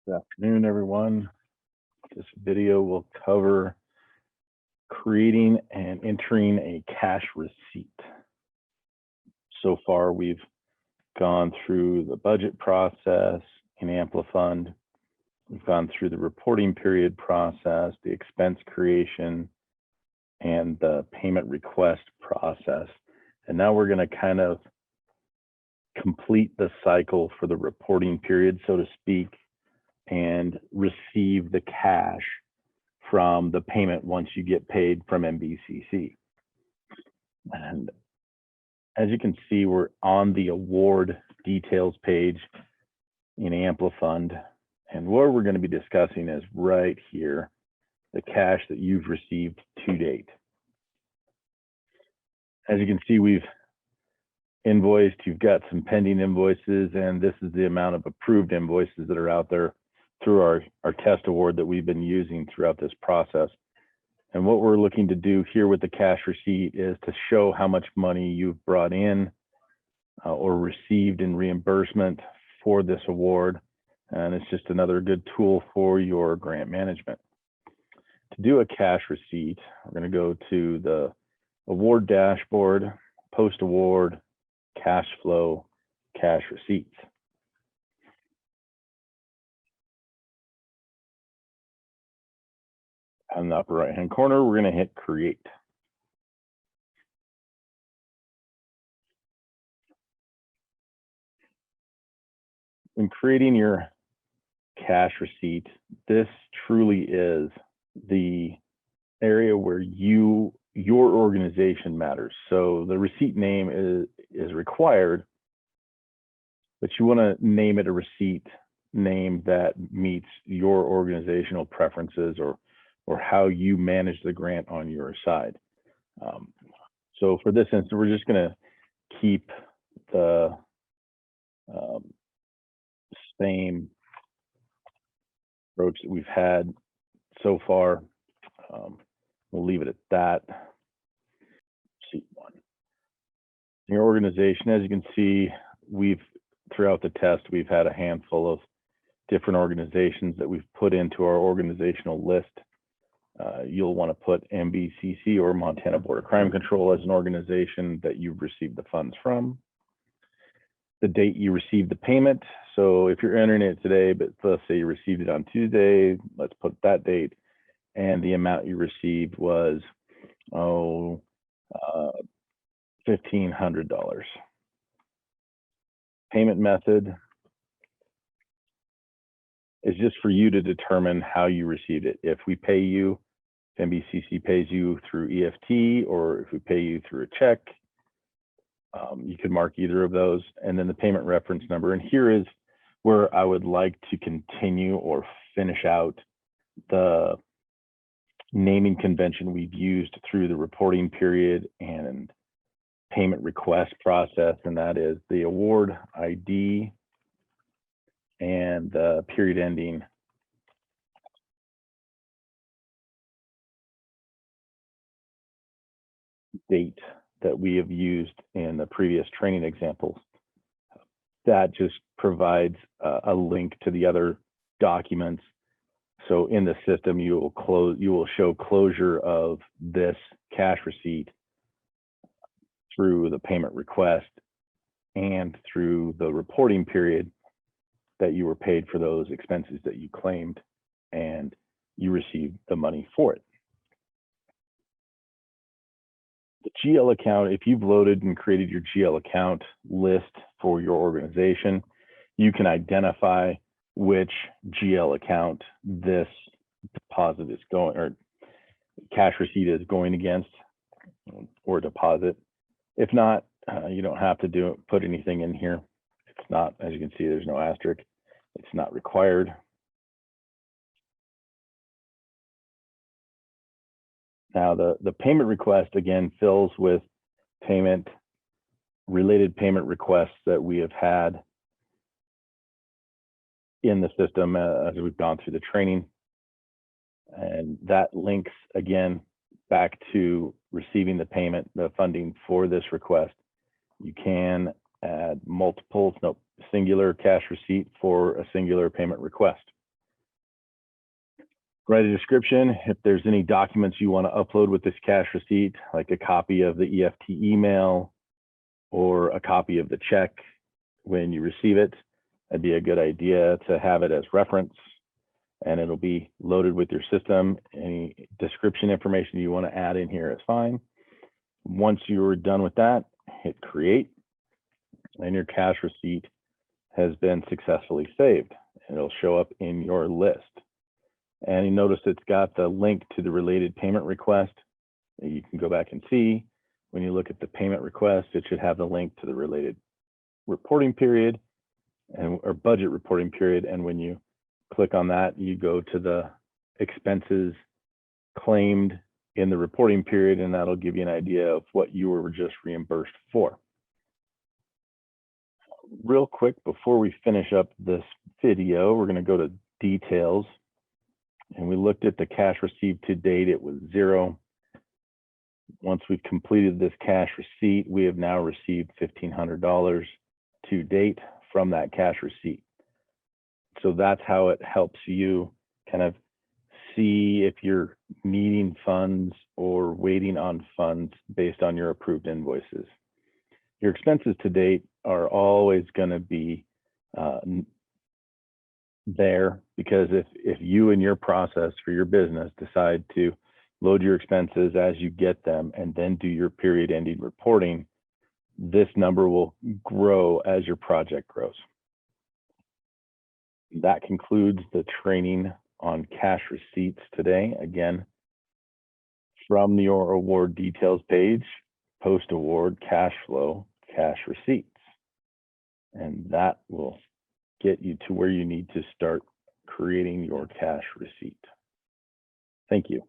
Good afternoon, everyone. This video will cover creating and entering a cash receipt. So far, we've gone through the budget process in AmpliFund. We've gone through the reporting period process, the expense creation, and the payment request process. And now we're going to kind of complete the cycle for the reporting period, so to speak, and receive the cash from the payment once you get paid from MBCC. And as you can see, we're on the award details page in AmpliFund. And what we're going to be discussing is right here, the cash that you've received to date. As you can see, we've invoiced, you've got some pending invoices, and this is the amount of approved invoices that are out there through our test award that we've been using throughout this process. And what we're looking to do here with the cash receipt is to show how much money you've brought in or received in reimbursement for this award. And it's just another good tool for your grant management. To do a cash receipt, we're going to go to the award dashboard, post-award, cash flow, cash receipts. On the upper right-hand corner, we're going to hit create. When creating your cash receipt, this truly is the area where your organization matters. So the receipt name is required, but you want to name it a receipt name that meets your organizational preferences or how you manage the grant on your side. So for this instance, we're just going to keep the same approach that we've had so far. We'll leave it at that. Sheet one. Your organization, as you can see, throughout the test, we've had a handful of different organizations that we've put into our organizational list. You'll want to put MBCC or Montana Border Crime Control as an organization that you've received the funds from. The date you received the payment. So if you're entering it today, but let's say you received it on Tuesday, let's put that date. And the amount you received was, $1,500. Payment method is just for you to determine how you received it. If we pay you, if MBCC pays you through EFT, or if we pay you through a check, you could mark either of those. And then the payment reference number. And here is where I would like to continue or finish out the naming convention we've used through the reporting period and payment request process, and that is the award ID and the period ending date that we have used in the previous training examples. That just provides a link to the other documents. So in the system, you will show closure of this cash receipt through the payment request and through the reporting period that you were paid for those expenses that you claimed and you received the money for it. The GL account, if you've loaded and created your GL account list for your organization, you can identify which GL account this deposit is going, or cash receipt is going against, or deposit. If not, you don't have to put anything in here. It's not, as you can see, there's no asterisk. It's not required. Now the payment request again fills with related payment requests that we have had in the system as we've gone through the training. And that links again back to receiving the payment, the funding for this request. You can add multiples, singular cash receipt for a singular payment request. Write a description. If there's any documents you want to upload with this cash receipt, like a copy of the EFT email or a copy of the check when you receive it, that'd be a good idea to have it as reference, and it'll be loaded with your system. Any description information you want to add in here is fine. Once you're done with that, hit create, and your cash receipt has been successfully saved. It'll show up in your list. And you notice it's got the link to the related payment request that you can go back and see. When you look at the payment request, it should have the link to the related reporting period or budget reporting period. And when you click on that, you go to the expenses claimed in the reporting period, and that'll give you an idea of what you were just reimbursed for. Real quick, before we finish up this video, we're going to go to details. And we looked at the cash received to date, it was 0. Once we've completed this cash receipt, we have now received $1,500 to date from that cash receipt. So that's how it helps you kind of see if you're needing funds or waiting on funds based on your approved invoices. Your expenses to date are always going to be there, because if you and your process for your business decide to load your expenses as you get them and then do your period ending reporting, this number will grow as your project grows. That concludes the training on cash receipts today. Again, from your award details page, post-award cash flow, cash receipts. And that will get you to where you need to start creating your cash receipt. Thank you.